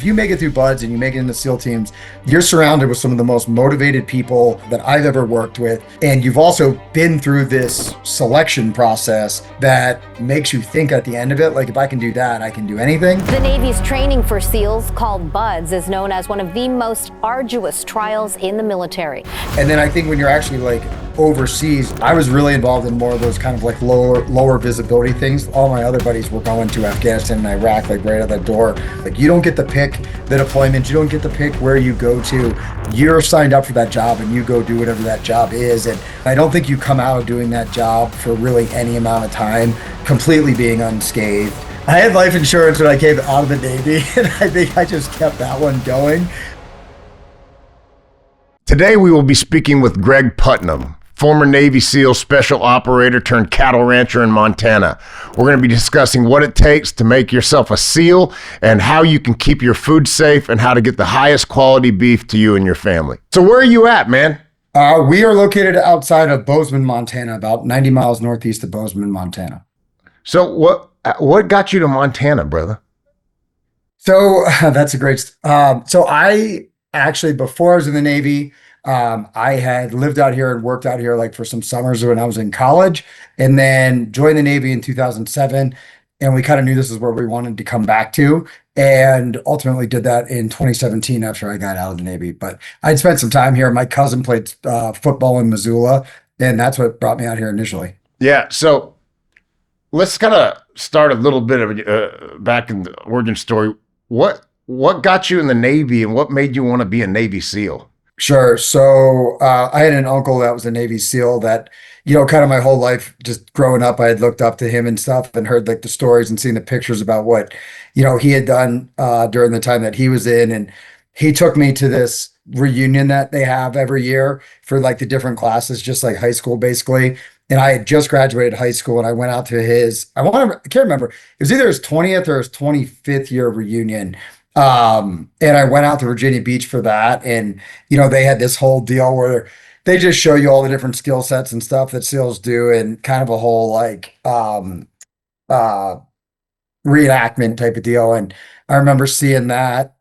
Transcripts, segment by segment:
If you make it through buds and you make it into SEAL teams, you're surrounded with some of the most motivated people that I've ever worked with. And you've also been through this selection process that makes you think at the end of it, like, if I can do that, I can do anything. The Navy's training for SEALs, called BUDS, is known as one of the most arduous trials in the military. And then I think when you're actually like overseas, I was really involved in more of those kind of like lower visibility things. All my other buddies were going to Afghanistan and Iraq, like right out the door. Like, you don't get to pick the deployment, you don't get to pick where you go to. You're signed up for that job and you go do whatever that job is. And I don't think you come out of doing that job for really any amount of time completely being unscathed. I had life insurance when I came out of the Navy, and I think I just kept that one going. Today we will be speaking with Greg Putnam, former Navy SEAL special operator turned cattle rancher in Montana. We're going to be discussing what it takes to make yourself a SEAL and how you can keep your food safe and how to get the highest quality beef to you and your family. So where are you at, man? We are located outside of Bozeman, Montana, about 90 miles northeast of Bozeman, Montana. So what got you to Montana, brother? So that's a great. So I actually, before I was in the Navy, I had lived out here and worked out here like for some summers when I was in college, and then joined the Navy in 2007. And we kind of knew this is where we wanted to come back to, and ultimately did that in 2017 after I got out of the Navy. But I'd spent some time here. My cousin played football in Missoula, and that's what brought me out here initially. Yeah. So let's kind of start a little bit of back in the origin story. What got you in the Navy and what made you want to be a Navy SEAL? Sure. So I had an uncle that was a Navy SEAL that, kind of my whole life, just growing up, I had looked up to him and stuff and heard like the stories and seen the pictures about what, he had done during the time that he was in. And he took me to this reunion that they have every year for like the different classes, just like high school, basically. And I had just graduated high school and I went out to I can't remember. It was either his 20th or his 25th year reunion. And I went out to Virginia Beach for that. And, they had this whole deal where they just show you all the different skill sets and stuff that SEALs do, and kind of a whole like reenactment type of deal. And I remember seeing that,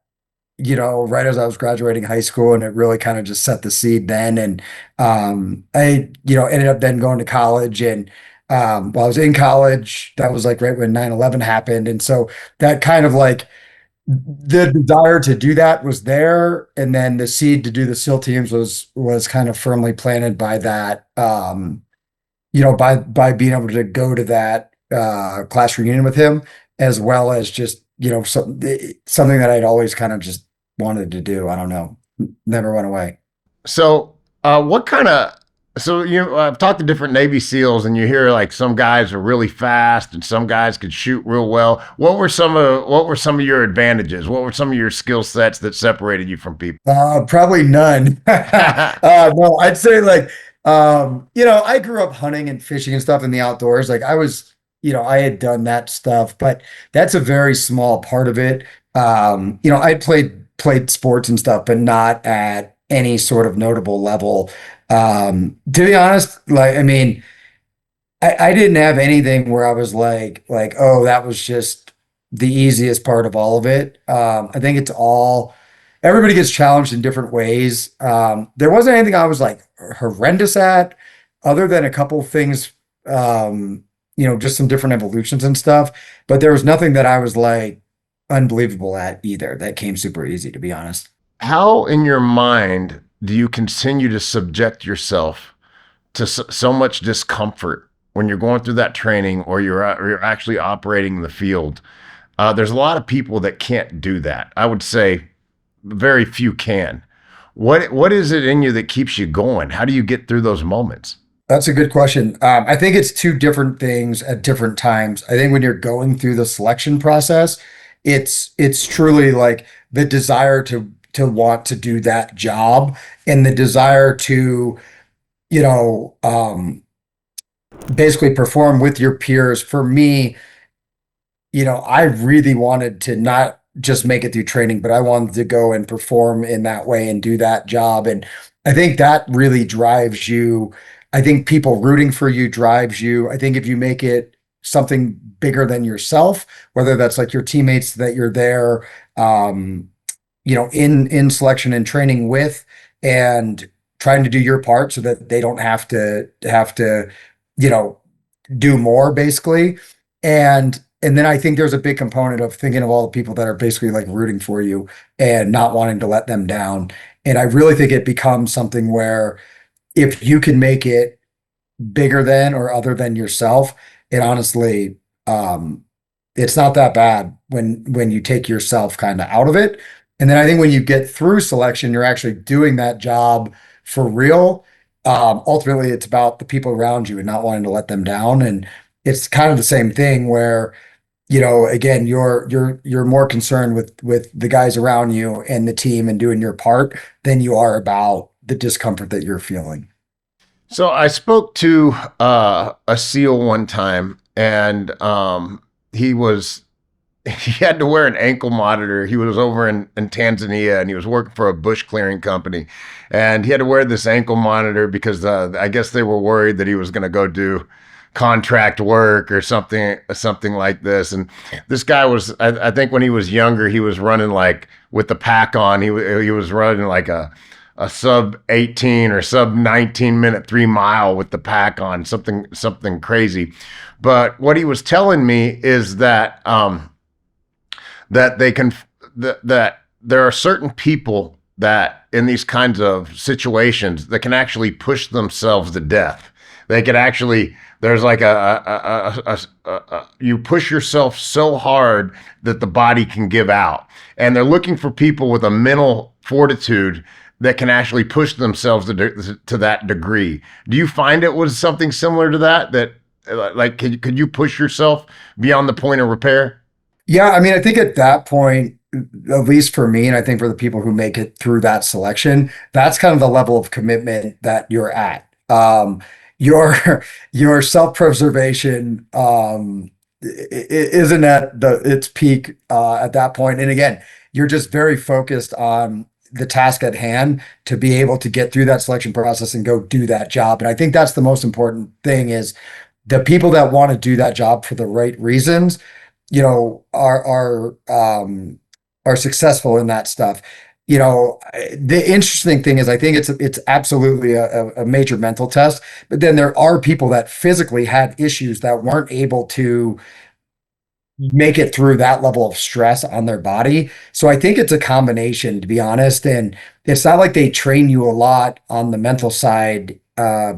right as I was graduating high school, and it really kind of just set the seed then. And I, ended up then going to college, and while I was in college, that was like right when 9/11 happened. And so that kind of like the desire to do that was there, and then the seed to do the SEAL teams was kind of firmly planted by that, by being able to go to that class reunion with him, as well as just something that I'd always kind of just wanted to do. I don't know, never went away. So I've talked to different Navy SEALs, and you hear like some guys are really fast and some guys could shoot real well. What were some of your advantages? What were some of your skill sets that separated you from people? Probably none. No, I'd say like, I grew up hunting and fishing and stuff in the outdoors. Like I was, I had done that stuff, but that's a very small part of it. I played sports and stuff, but not at any sort of notable level. To be honest, like, I mean, I didn't have anything where I was like, oh, that was just the easiest part of all of it. I think everybody gets challenged in different ways. There wasn't anything I was like horrendous at, other than a couple of things, just some different evolutions and stuff. But there was nothing that I was like unbelievable at either. That came super easy, to be honest. How in your mind do you continue to subject yourself to so much discomfort when you're going through that training, or you're actually operating in the field? There's a lot of people that can't do that. I would say very few can. What is it in you that keeps you going? How do you get through those moments? That's a good question. I think it's two different things at different times. I think when you're going through the selection process, it's truly like the desire to want to do that job, and the desire to, basically perform with your peers. For me, I really wanted to not just make it through training, but I wanted to go and perform in that way and do that job. And I think that really drives you. I think people rooting for you drives you. I think if you make it something bigger than yourself, whether that's like your teammates that you're there, um, in selection and training with, and trying to do your part so that they don't have to, you know, do more basically. And then I think there's a big component of thinking of all the people that are basically like rooting for you and not wanting to let them down. And I really think it becomes something where if you can make it bigger than or other than yourself, it honestly, um, it's not that bad when you take yourself kind of out of it. And then I think when you get through selection, you're actually doing that job for real. Ultimately, it's about the people around you and not wanting to let them down. And it's kind of the same thing where, again, you're more concerned with the guys around you and the team and doing your part than you are about the discomfort that you're feeling. So I spoke to a SEAL one time, and he was he had to wear an ankle monitor. He was over in Tanzania, and he was working for a bush clearing company, and he had to wear this ankle monitor because I guess they were worried that he was going to go do contract work or something like this. And this guy was, I think when he was younger, he was running like with the pack on. He was running like a sub 18 or sub 19 minute 3 mile with the pack on, something crazy. But what he was telling me is that that they can that there are certain people that in these kinds of situations that can actually push themselves to death. They can actually, there's like you push yourself so hard that the body can give out. And they're looking for people with a mental fortitude that can actually push themselves to that degree. Do you find it was something similar to that? That like, could you push yourself beyond the point of repair? Yeah, I mean, I think at that point, at least for me, and I think for the people who make it through that selection, that's kind of the level of commitment that you're at. Your your self-preservation isn't at its peak at that point. And again, you're just very focused on the task at hand to be able to get through that selection process and go do that job. And I think that's the most important thing is the people that want to do that job for the right reasons, are successful in that stuff. The interesting thing is I think it's absolutely a major mental test, but then there are people that physically had issues that weren't able to make it through that level of stress on their body. So I think it's a combination, to be honest. And it's not like they train you a lot on the mental side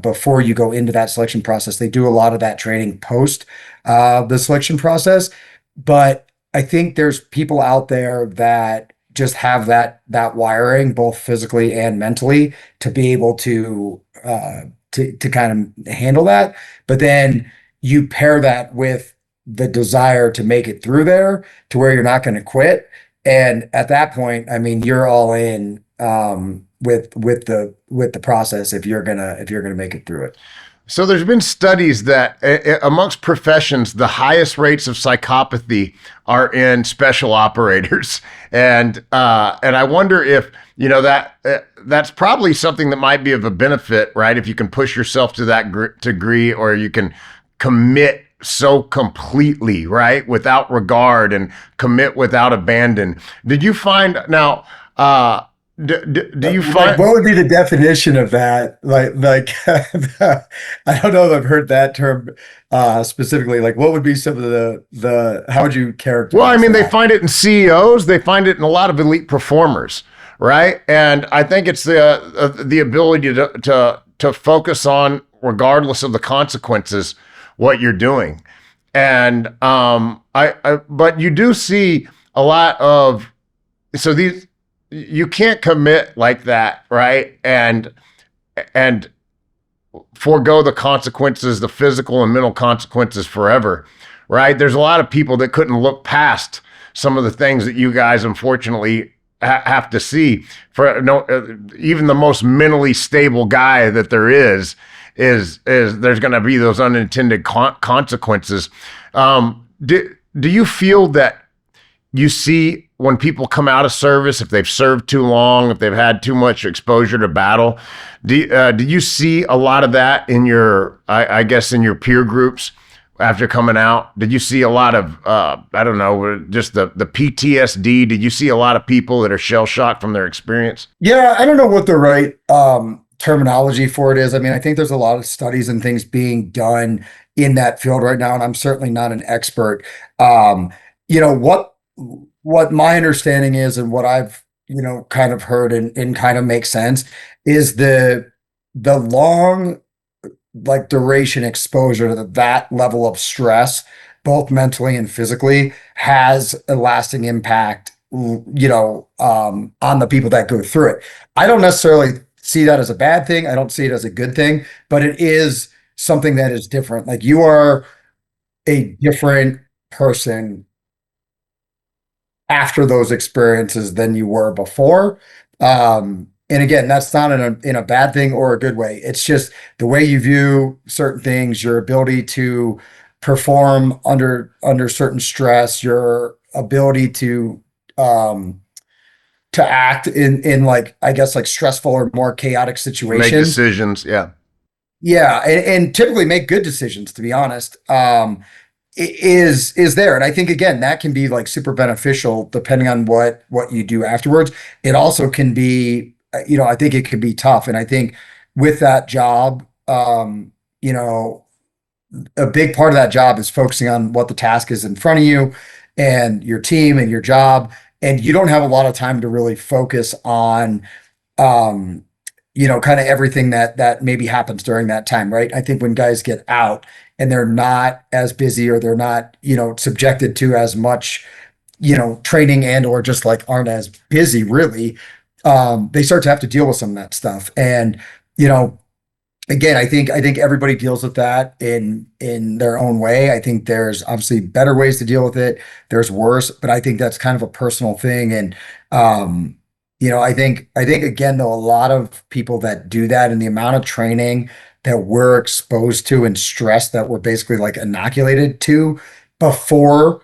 before you go into that selection process. They do a lot of that training post the selection process. But I think there's people out there that just have that wiring, both physically and mentally, to be able to kind of handle that. But then you pair that with the desire to make it through there to where you're not going to quit. And at that point, I mean, you're all in with the process if you're gonna make it through it. So there's been studies that amongst professions, the highest rates of psychopathy are in special operators, and I wonder if that's probably something that might be of a benefit, right? If you can push yourself to that degree, or you can commit so completely, right, without regard, and commit without abandon. Did you find now? Do you Like, find? what would be the definition of that? I don't know if I've heard that term specifically. Like, what would be some of the how would you Well, I characterize mean, they that? find it in CEOs. They find it in a lot of elite performers, right? And I think it's the ability to focus on, regardless of the consequences, what you're doing. And but you do see a lot of, so these, you can't commit like that, right? And forego the consequences, the physical and mental consequences forever, right? There's a lot of people that couldn't look past some of the things that you guys unfortunately have to see. For no, even the most mentally stable guy that there is there's going to be those unintended consequences. Do you feel that you see when people come out of service, if they've served too long, if they've had too much exposure to battle, do you see a lot of that in your, I guess, in your peer groups? after coming out? Did you see a lot of I don't know, just the PTSD? Did you see a lot of people that are shell shocked from their experience? Yeah, I don't know what the right terminology for it is. I mean, I think there's a lot of studies and things being done in that field right now, and I'm certainly not an expert. Um, what my understanding is and what I've, kind of heard and kind of makes sense is the long like duration exposure to that level of stress, both mentally and physically, has a lasting impact, on the people that go through it. I don't necessarily see that as a bad thing. I don't see it as a good thing, but it is something that is different. Like you are a different person after those experiences than you were before. And again, that's not in a bad thing or a good way. It's just the way you view certain things, your ability to perform under certain stress, your ability um to act in like I guess like stressful or more chaotic Make situations. decisions. Yeah. Yeah, and typically make good decisions, to be honest. Is there. And I think again, that can be like super beneficial depending on what you do afterwards. It also can be, I think it can be tough. And I think with that job, you know, a big part of that job is focusing on what the task is in front of you and your team and your job. And you don't have a lot of time to really focus on um, kind of everything that maybe happens during that time, right? I think when guys get out and they're not as busy or they're not, subjected to as much, training and or just like aren't as busy really, they start to have to deal with some of that stuff. And, you know, again, I think everybody deals with that in their own way. I think there's obviously better ways to deal with it. There's worse, but I think that's kind of a personal thing. And I think again though, a lot of people that do that and the amount of training that we're exposed to and stress that we're basically like inoculated to before,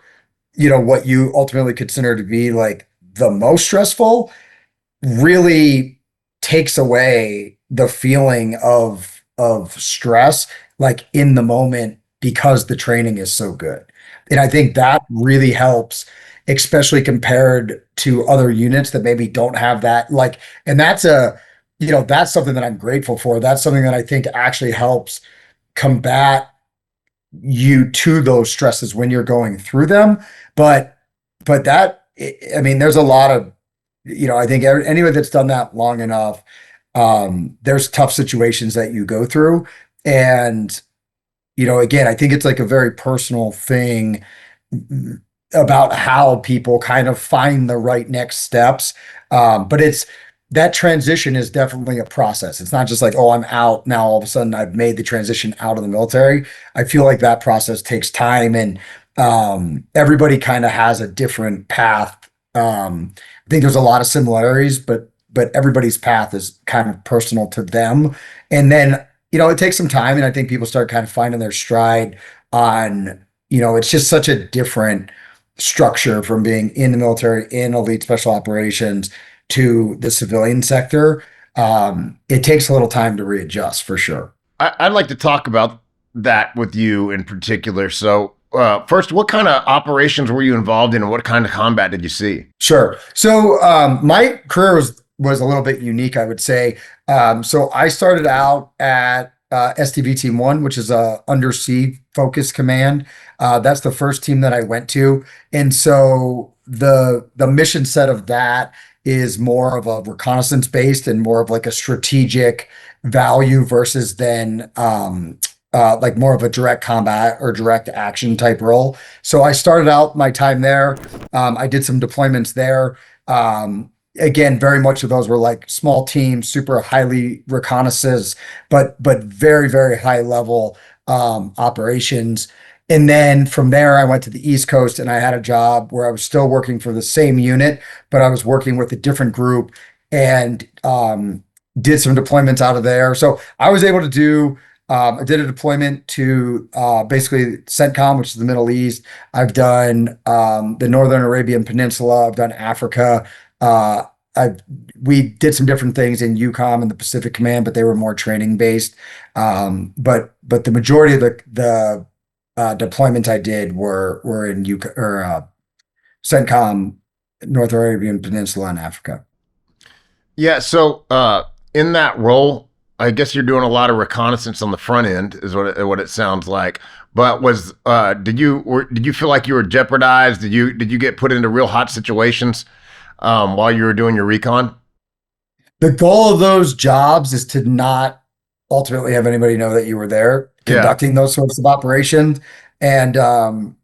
what you ultimately consider to be like the most stressful really takes away the feeling of stress like in the moment because the training is so good. And I think that really helps, especially compared to other units that maybe don't have that like, and that's something that I'm grateful for. That's something that I think actually helps combat you to those stresses when you're going through them. But I mean, there's a lot of, I think anyone that's done that long enough, there's tough situations that you go through. And, again, I think it's like a very personal thing about how people kind of find the right next steps. But that transition is definitely a process. It's not just like, oh, I'm out now. All of a sudden, I've made the transition out of the military. I feel like that process takes time, and everybody kind of has a different path. I think there's a lot of similarities, but everybody's path is kind of personal to them. And then, it takes some time, and I think people start kind of finding their stride on, it's just such a different structure from being in the military, in elite special operations to the civilian sector. It takes a little time to readjust for sure. I'd like to talk about that with you in particular. So, first, what kind of operations were you involved in, and what kind of combat did you see? Sure. So my career was a little bit unique, I would say. So I started out at STV Team One, which is a undersea focus command. That's the first team that I went to, and so the mission set of that is more of a reconnaissance based and more of like a strategic value versus then like more of a direct combat or direct action type role. So I started out my time there. I did some deployments there. Again, very much of those were like small teams, super highly reconnaissance, but very, very high level operations. And then from there, I went to the East Coast and I had a job where I was still working for the same unit, but I was working with a different group and did some deployments out of there. So I was able to I did a deployment to basically CENTCOM, which is the Middle East. I've done the Northern Arabian Peninsula. I've done Africa. Uh, we did some different things in UCOM and the Pacific Command, but they were more training based. But the majority of deployments I did were in UK or CENTCOM, North Arabian Peninsula in Africa. Yeah. So in that role, I guess you're doing a lot of reconnaissance on the front end, is what it sounds like. But was did you feel like you were jeopardized? Did you get put into real hot situations while you were doing your recon? The goal of those jobs is to not ultimately have anybody know that you were there Yeah. conducting those sorts of operations. And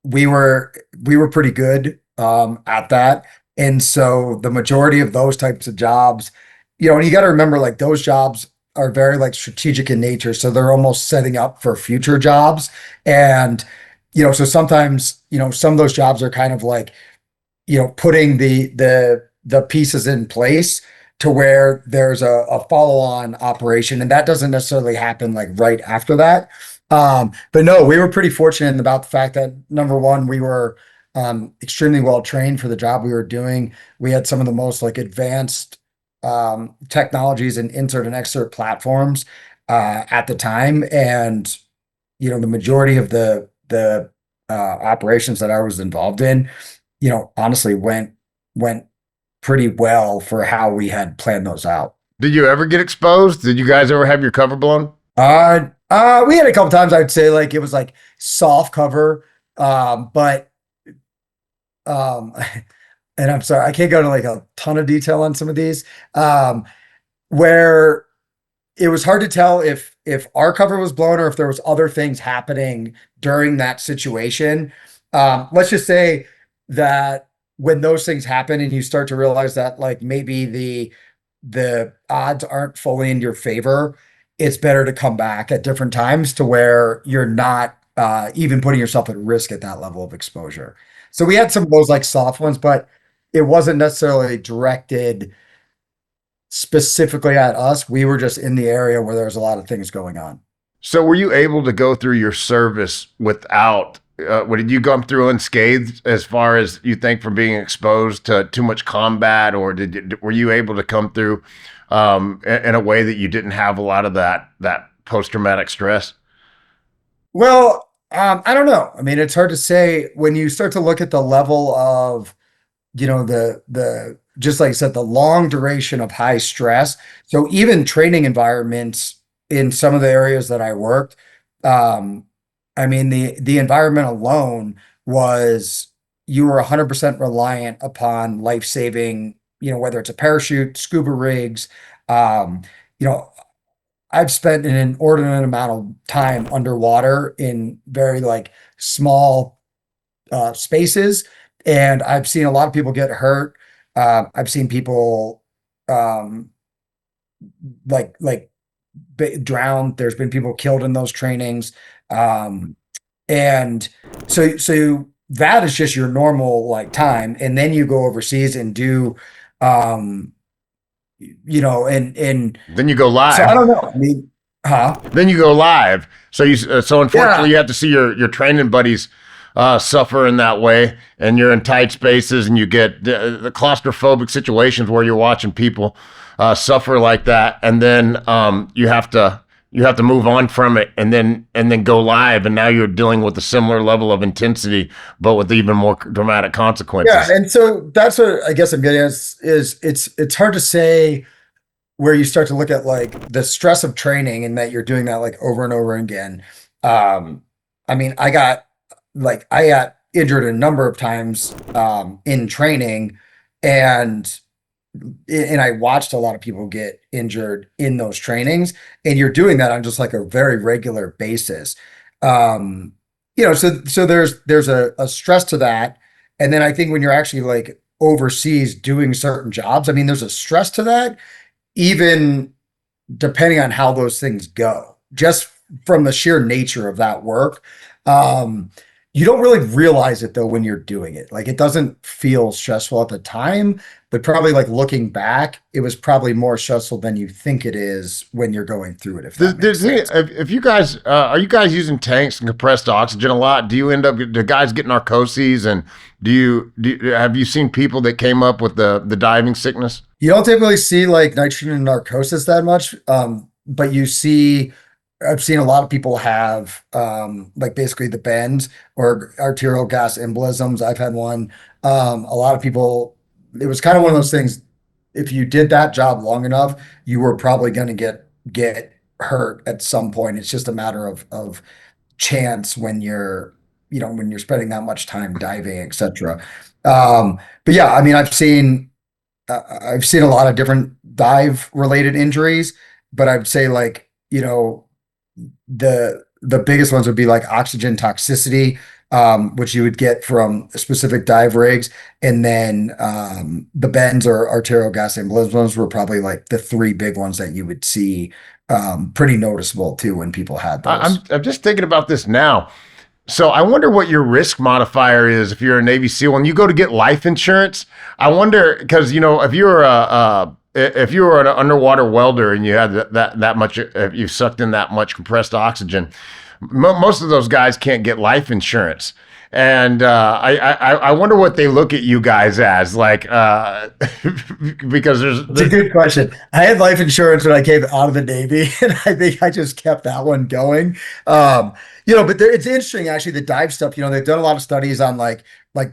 we were we were pretty good at that. And so the majority of those types of jobs, and you got to remember like those jobs are very like strategic in nature. So they're almost setting up for future jobs. And, so sometimes, some of those jobs are kind of like, putting the pieces in place to where there's a follow-on operation, and that doesn't necessarily happen like right after that. But no, we were pretty fortunate about the fact that number one, we were extremely well trained for the job we were doing. We had some of the most like advanced technologies and insert and exert platforms at the time, and the majority of the operations that I was involved in, honestly went pretty well for how we had planned those out. Did you ever get exposed? Did you guys ever have your cover blown? We had a couple times I'd say like it was like soft cover, but um, and I'm sorry, I can't go into like a ton of detail on some of these, where it was hard to tell if our cover was blown or if there was other things happening during that situation. Let's just say that when those things happen and you start to realize that like maybe the odds aren't fully in your favor, it's better to come back at different times to where you're not even putting yourself at risk at that level of exposure. So we had some of those like soft ones, but it wasn't necessarily directed specifically at us. We were just in the area where there was a lot of things going on. So were you able to go through your service without what did you come through unscathed as far as you think from being exposed to too much combat, or were you able to come through in a way that you didn't have a lot of that post traumatic stress? Well, I don't know. I mean, it's hard to say when you start to look at the level of, the just like I said, the long duration of high stress. So even training environments in some of the areas that I worked, um, I mean, the environment alone was you were 100% reliant upon life-saving, whether it's a parachute, scuba rigs, um, you know, I've spent an inordinate amount of time underwater in very like small spaces, and I've seen a lot of people get hurt. I've seen people um, like drowned. There's been people killed in those trainings, um, and so that is just your normal like time, and then you go overseas and do, um, and Then you go so I live. don't know. I mean, huh? Then you go live. So unfortunately Yeah. you have to see your training buddies suffer in that way, and you're in tight spaces, and you get the claustrophobic situations where you're watching people suffer like that, and then you have to move on from it, and then go live, and now you're dealing with a similar level of intensity, but with even more dramatic Yeah, consequences. and so that's what I guess I'm getting at is it's hard to say where you start to look at like the stress of training and that you're doing that like over and over again. Um, I mean, I got injured a number of times in training, and I watched a lot of people get injured in those trainings, and you're doing that on just like a very regular basis. Um, so there's a stress to that. And then I think when you're actually like overseas doing certain jobs, I mean, there's a stress to that, even depending on how those things go, just from the sheer nature of that work. Um, you don't really realize it though when you're doing it. Like it doesn't feel stressful at the time, but probably like looking back, it was probably more stressful than you think it is when you're going through it, if that makes sense. If you guys are you guys using tanks and compressed oxygen a lot? Do you end up do guys get narcoses, and have you seen people that came up with the diving sickness? You don't typically see like nitrogen and narcosis that much, but you see I've seen a lot of people have like basically the bends or arterial gas embolisms. I've had one. A lot of people, it was kind of one of those things. If you did that job long enough, you were probably going to get hurt at some point. It's just a matter of chance when you're, when you're spending that much time diving, etc. But yeah, I mean, I've seen a lot of different dive related injuries, but I'd say like, the biggest ones would be like oxygen toxicity, which you would get from specific dive rigs, and then the bends or arterial gas embolisms were probably like the three big ones that you would see pretty noticeable too when people had I'm those. I'm just thinking about this now. So I wonder what your risk modifier is if you're a Navy SEAL and you go to get life insurance. I wonder because if you're if you were an underwater welder and you had that much, if you sucked in that much compressed oxygen, most of those guys can't get life insurance. And I wonder what they look at you guys as like because It's a good question. I had life insurance when I came out of the Navy, and I think I just kept that one going. But it's interesting actually the dive stuff. They've done a lot of studies on like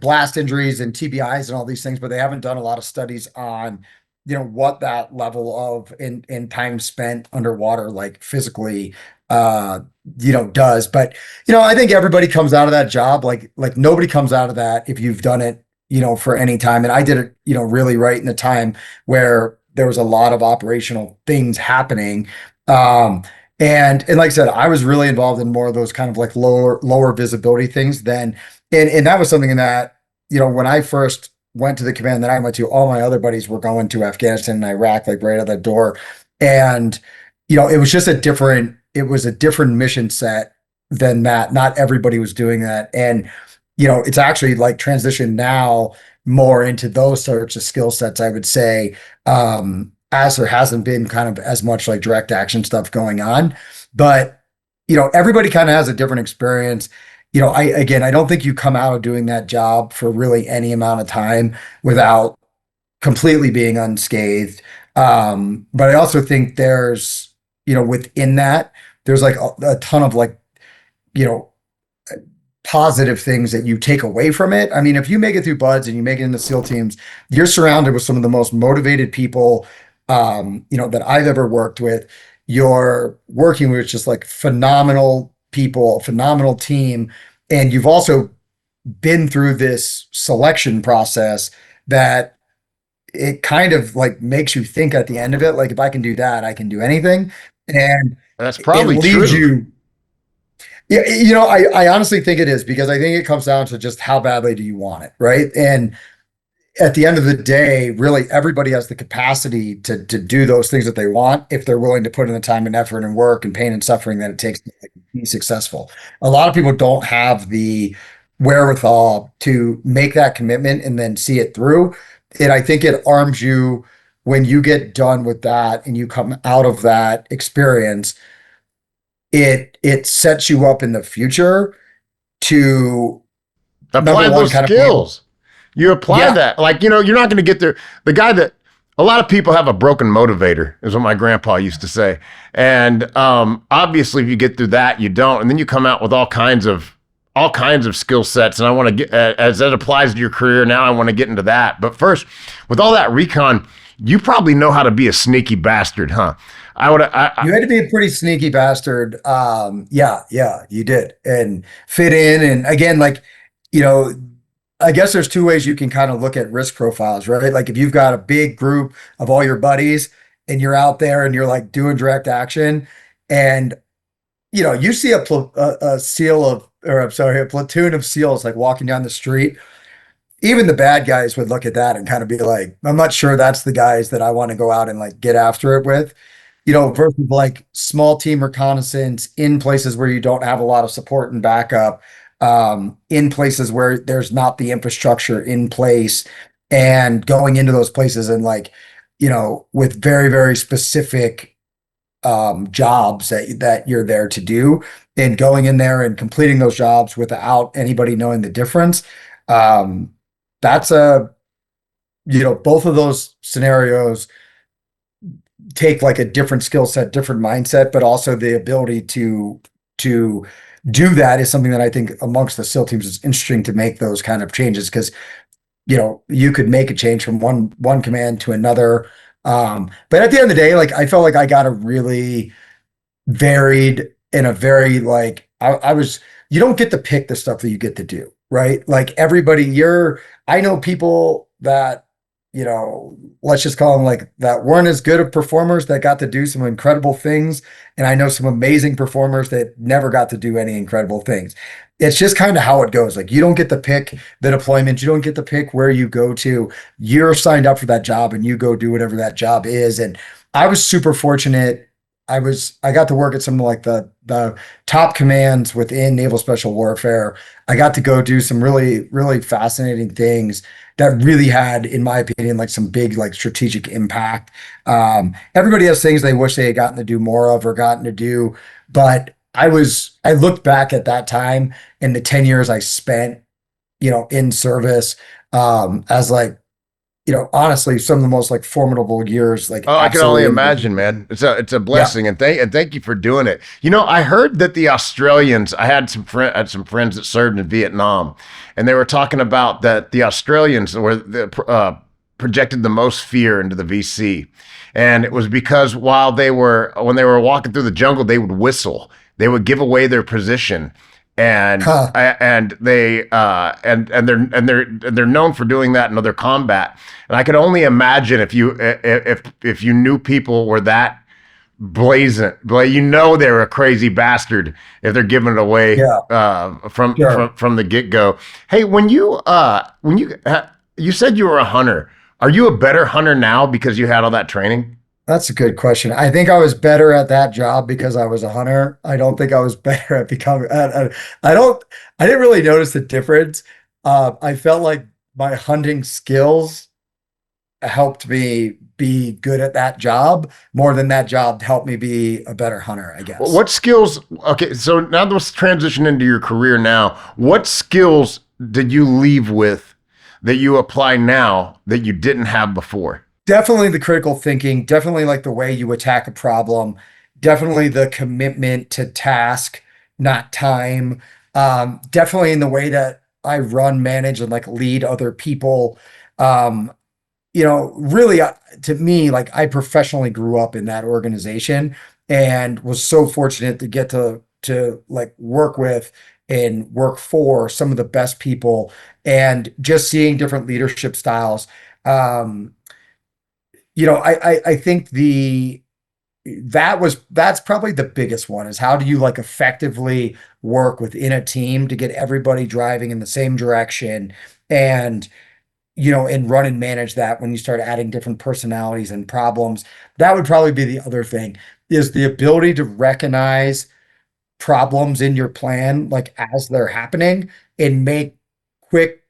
blast injuries and TBIs and all these things, but they haven't done a lot of studies on what that level of in time spent underwater like physically does. But I think everybody comes out of that job like nobody comes out of that if you've done it for any time. And I did it, really right in the time where there was a lot of operational things happening. And like I said, I was really involved in more of those kind of like lower visibility things then. And that was something that, when I first went to the command that I went to, all my other buddies were going to Afghanistan and Iraq, like right out the door. And, it was just it was a different mission set than that. Not everybody was doing that. And it's actually like transitioned now more into those sorts of skill sets, I would say, as there hasn't been kind of as much like direct action stuff going on. But, everybody kind of has a different experience. I don't think you come out of doing that job for really any amount of time without completely being unscathed. But I also think there's, within that, there's like a ton of like, you know, positive things that you take away from it. I mean, if you make it through buds and you make it into SEAL teams, you're surrounded with some of the most motivated people, that I've ever worked with. You're working with just like phenomenal people, phenomenal team, and you've also been through this selection process that it kind of like makes you think at the end of it, like if I can do that, I can do anything. And That's it probably leaves true. you, yeah, I honestly think it is because I think it comes down to just how badly do you want it, right? And at the end of the day, really everybody has the capacity to do those things that they want if they're willing to put in the time and effort and work and pain and suffering that it takes to like, be successful. A lot of people don't have the wherewithal to make that commitment and then see it through. And I think it arms you when you get done with that and you come out of that experience, it sets you up in the future to number Apply one, those kind of be able, skills. You apply yeah, that. Like, you're not going to get there. The guy that a lot of people have a broken motivator is what my grandpa used to say. And obviously if you get through that, you don't. And then you come out with all kinds of skill sets. And I want to get, as that applies to your career now, I want to get into that. But first, with all that recon, you probably know how to be a sneaky bastard, huh? you had to be a pretty sneaky bastard. Yeah, you did. And fit in. And again, like, you know, I guess there's two ways you can kind of look at risk profiles, right? Like if you've got a big group of all your buddies and you're out there and you're like doing direct action and you see a seal of, or I'm sorry, a platoon of SEALs like walking down the street, even the bad guys would look at that and kind of be like, I'm not sure that's the guys that I want to go out and like get after it with, versus like small team reconnaissance in places where you don't have a lot of support and backup, in places where there's not the infrastructure in place, and going into those places and like, with very, very specific jobs that you're there to do, and going in there and completing those jobs without anybody knowing the difference. Um, that's both of those scenarios take like a different skill set, different mindset, but also the ability to do that is something that I think amongst the SEAL teams is interesting to make those kind of changes because you could make a change from one command to another. But at the end of the day, like I felt like I got a really varied in a very like I was you don't get to pick the stuff that you get to do, right? Like everybody, I know people that, let's just call them like that weren't as good of performers that got to do some incredible things. And I know some amazing performers that never got to do any incredible things. It's just kind of how it goes. Like you don't get to pick the deployment, you don't get to pick where you go to. You're signed up for that job and you go do whatever that job is. And I was super fortunate. I got to work at some of like the top commands within naval special warfare. I got to go do some really really fascinating things that really had, in my opinion, like some big like strategic impact. Everybody has things they wish they had gotten to do more of or gotten to do, but I looked back at that time and the 10 years I spent, in service, as like, honestly, some of the most like formidable years, like Oh, I can only absolutely. imagine, man. It's a Yeah. blessing, and thank you for doing it. I heard that the Australians. I had some friends that served in Vietnam, and they were talking about that the Australians were projected the most fear into the VC, and it was because when they were walking through the jungle, they would whistle. They would give away their position, and Huh. they're known for doing that in other combat. And I could only imagine if you knew people were that blazing, like they're a crazy bastard if they're giving it away Yeah. Sure. from the get go. Hey, you said you were a hunter. Are you a better hunter now because you had all that training? That's a good question. I think I was better at that job because I was a hunter. I don't think I was better at becoming. I don't. I didn't really notice the difference. I felt like my hunting skills helped me be good at that job more than that job helped me be a better hunter, I guess. What skills? Okay, so now let's transition into your career now. What skills did you leave with that you apply now that you didn't have before? Definitely the critical thinking, definitely like the way you attack a problem, definitely the commitment to task, not time. Definitely in the way that I run, manage, and like lead other people. Um, really, to me, like I professionally grew up in that organization and was so fortunate to get to like work with and work for some of the best people and just seeing different leadership styles. Um, I think that's probably the biggest one is how do you like effectively work within a team to get everybody driving in the same direction and and run and manage that when you start adding different personalities and problems. That would probably be the other thing is the ability to recognize problems in your plan like as they're happening and make quick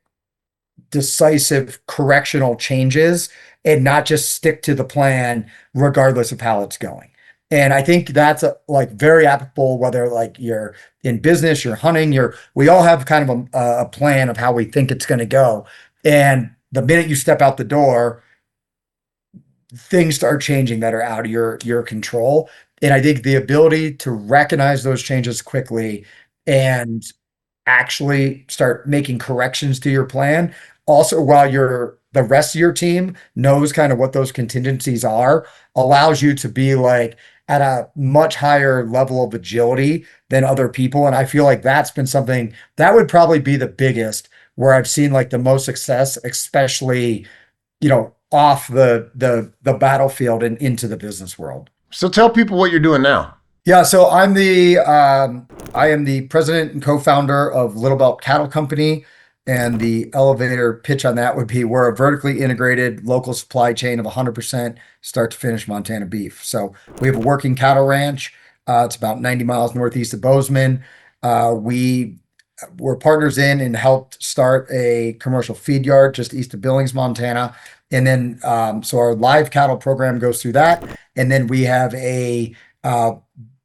decisive correctional changes and not just stick to the plan regardless of how it's going. And I think that's like very applicable whether like you're in business, you're hunting, we all have kind of a plan of how we think it's going to go. And the minute you step out the door, things start changing that are out of your control. And I think the ability to recognize those changes quickly and actually start making corrections to your plan. Also, while the rest of your team knows kind of what those contingencies are, allows you to be like at a much higher level of agility than other people. And I feel like that's been something that would probably be the biggest where I've seen like the most success, especially, off the battlefield and into the business world. So tell people what you're doing now. Yeah, so I am the president and co-founder of Little Belt Cattle Company, and the elevator pitch on that would be we're a vertically integrated local supply chain of 100% start to finish Montana beef. So we have a working cattle ranch. It's about 90 miles northeast of Bozeman. We were partners in and helped start a commercial feed yard just east of Billings, Montana. And then so our live cattle program goes through that, and then we have uh,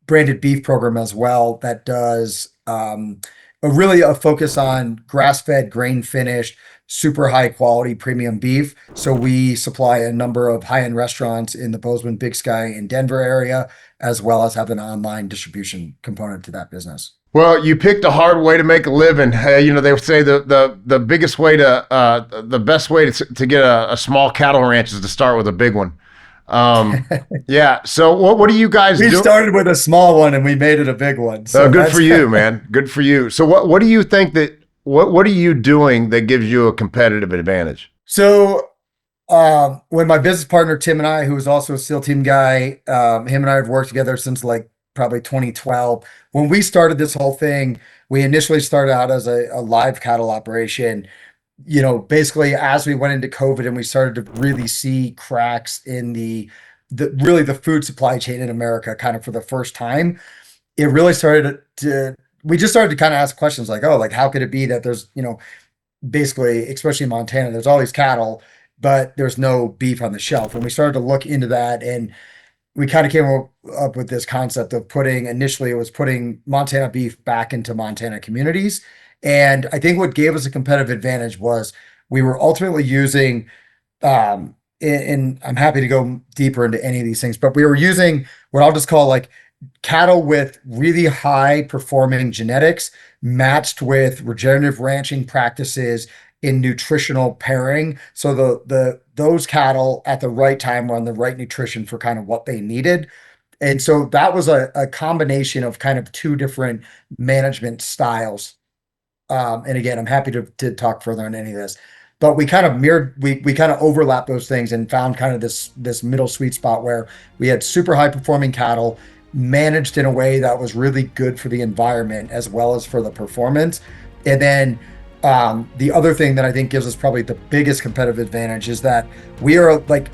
branded beef program as well that does a focus on grass-fed, grain-finished, super high quality premium beef. So we supply a number of high-end restaurants in the Bozeman, Big Sky, and Denver area, as well as have an online distribution component to that business. Well, you picked a hard way to make a living. You know, they say the biggest way to the best way to get a small cattle ranch is to start with a big one. Yeah. So what do you guys We do? started with a small one and we made it a big one. So So good that's for you, man. Good for you. So what do you think that what are you doing that gives you a competitive advantage? so when my business partner Tim and I, who is also a SEAL team guy, him and I have worked together since like probably 2012. When we started this whole thing, we initially started out as a live cattle operation. Basically as we went into COVID and we started to really see cracks in the food supply chain in America kind of for the first time, it really started to we just started to kind of ask questions like, oh, like how could it be that there's, basically, especially in Montana, there's all these cattle, but there's no beef on the shelf. And we started to look into that, and we kind of came up with this concept of initially it was putting Montana beef back into Montana communities. And I think what gave us a competitive advantage was we were ultimately using, and I'm happy to go deeper into any of these things, but we were using what I'll just call like cattle with really high performing genetics matched with regenerative ranching practices in nutritional pairing. So those cattle at the right time were on the right nutrition for kind of what they needed. And so that was a combination of kind of two different management styles. And again, I'm happy to talk further on any of this, but we kind of we kind of overlap those things and found kind of this middle sweet spot where we had super high performing cattle managed in a way that was really good for the environment as well as for the performance. And then the other thing that I think gives us probably the biggest competitive advantage is that we are like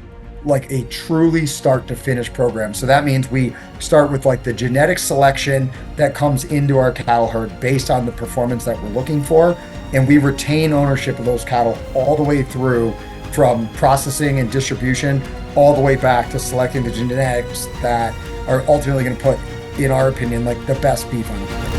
a truly start to finish program. So that means we start with like the genetic selection that comes into our cattle herd based on the performance that we're looking for. And we retain ownership of those cattle all the way through, from processing and distribution all the way back to selecting the genetics that are ultimately going to put, in our opinion, like the best beef on the planet.